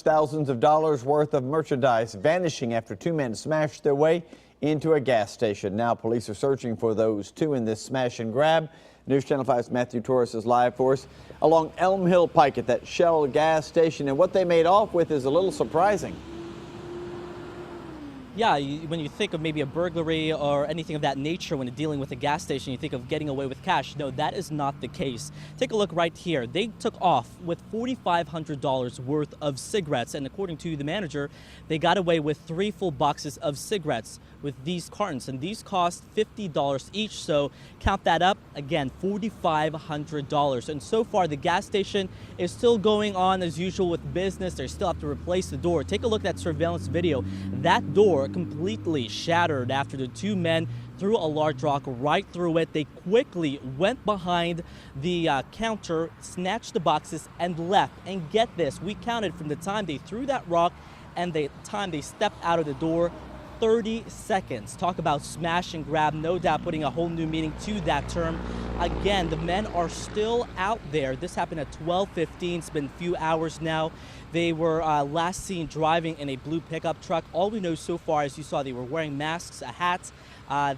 search, thousands of dollars worth of merchandise vanishing after two men smashed their way into a gas station. Now police are searching for those two in this smash and grab. News Channel 5's Matthew Torres is live for us along Elm Hill Pike at that Shell gas station. And what they made off with is a little surprising. Yeah, when you think of maybe a burglary or anything of that nature when you're dealing with a gas station, you think of getting away with cash. No, that is not the case. Take a look right here. They took off with $4,500 worth of cigarettes, and according to the manager, they got away with 3 full boxes of cigarettes with these cartons, and these cost $50 each, so count that up, again, $4,500. And so far, the gas station is still going on as usual with business. They still have to replace the door. Take a look at that surveillance video. That door completely shattered after the two men threw a large rock right through it. They quickly went behind the counter, snatched the boxes, and left. And get this, we counted from the time they threw that rock and the time they stepped out of the door, 30 seconds. Talk about smash and grab, no doubt putting a whole new meaning to that term. Again, the men are still out there. This happened at 12:15. It's been a few hours now. They were last seen driving in a blue pickup truck. All we know so far, as you saw, they were wearing masks, a hat.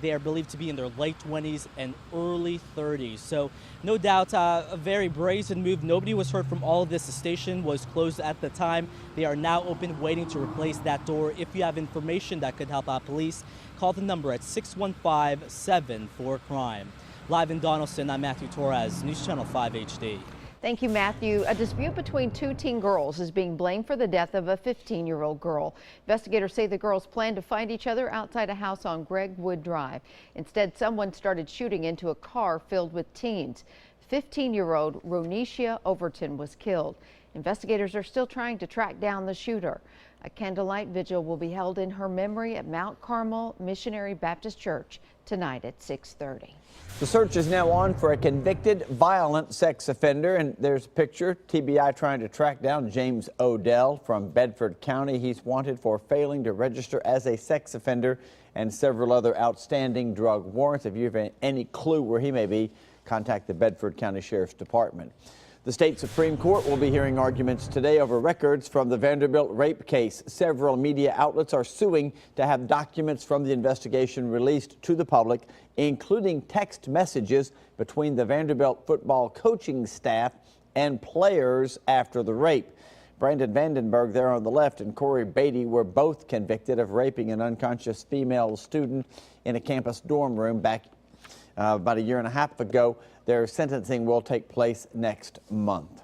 They are believed to be in their late 20s and early 30s. So no doubt a very brazen move. Nobody was hurt from all of this. The station was closed at the time. They are now open, waiting to replace that door. If you have information that could help out police, call the number at 615-74-CRIME. Live in Donaldson, I'm Matthew Torres, News Channel 5 HD. Thank you, Matthew. A dispute between two teen girls is being blamed for the death of a 15-year-old girl. Investigators say the girls planned to find each other outside a house on Gregwood Drive. Instead, someone started shooting into a car filled with teens. 15-year-old Ronisha Overton was killed. Investigators are still trying to track down the shooter. A candlelight vigil will be held in her memory at Mount Carmel Missionary Baptist Church tonight at 6:30. The search is now on for a convicted violent sex offender, and there's a picture. TBI trying to track down James Odell from Bedford County. He's wanted for failing to register as a sex offender and several other outstanding drug warrants. If you have any clue where he may be, contact the Bedford County Sheriff's Department. The state Supreme Court will be hearing arguments today over records from the Vanderbilt rape case. Several media outlets are suing to have documents from the investigation released to the public, including text messages between the Vanderbilt football coaching staff and players after the rape. Brandon Vandenberg there on the left and Corey Beatty were both convicted of raping an unconscious female student in a campus dorm room back about a year and a half ago. Their sentencing will take place next month.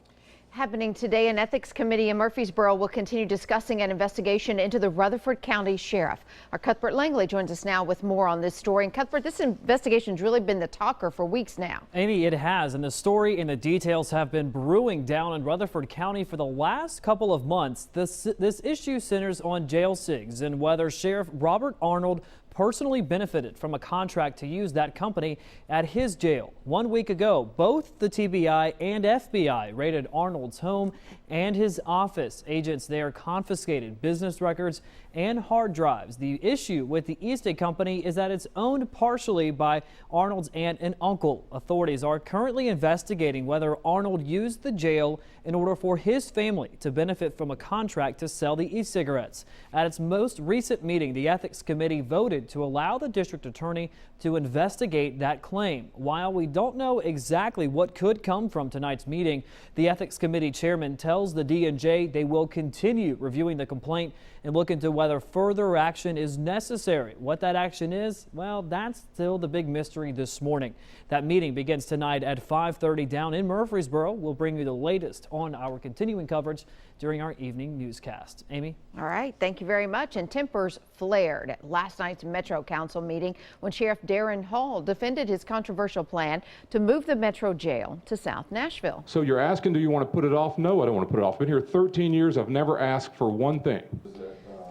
Happening today, an ethics committee in Murfreesboro will continue discussing an investigation into the Rutherford County Sheriff. Our Cuthbert Langley joins us now with more on this story. And Cuthbert, this investigation's really been the talker for weeks now. Amy, it has, and the story and the details have been brewing down in Rutherford County for the last couple of months. This issue centers on jail SIGs and whether Sheriff Robert Arnold personally benefited from a contract to use that company at his jail. 1 week ago, both the TBI and FBI raided Arnold's home and his office. Agents there confiscated business records and hard drives. The issue with the Easton Company is that it's owned partially by Arnold's aunt and uncle. Authorities are currently investigating whether Arnold used the jail in order for his family to benefit from a contract to sell the e-cigarettes. At its most recent meeting, the Ethics Committee voted to allow the district attorney to investigate that claim. While we don't know exactly what could come from tonight's meeting, the Ethics Committee chairman tells the DNJ they will continue reviewing the complaint and look into whether further action is necessary. What that action is, well, that's still the big mystery this morning. That meeting begins tonight at 5:30 down in Murfreesboro. We'll bring you the latest on our continuing coverage during our evening newscast. Amy? All right, thank you very much. And tempers flared at last night's Metro Council meeting when Sheriff Darren Hall defended his controversial plan to move the Metro Jail to South Nashville. So you're asking, do you want to put it off? No, I don't want to put it off. I've been here 13 years. I've never asked for one thing.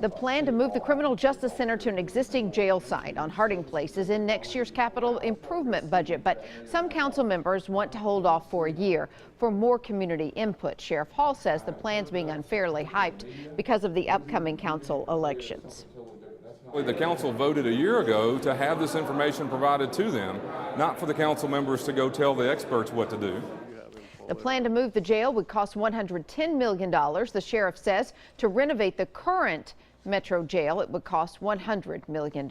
The plan to move the Criminal Justice Center to an existing jail site on Harding Place is in next year's capital improvement budget, but some council members want to hold off for a year for more community input. Sheriff Hall says the plan's being unfairly hyped because of the upcoming council elections. The council voted a year ago to have this information provided to them, not for the council members to go tell the experts what to do. The plan to move the jail would cost $110 million. The sheriff says to renovate the current Metro jail, it would cost $100 million.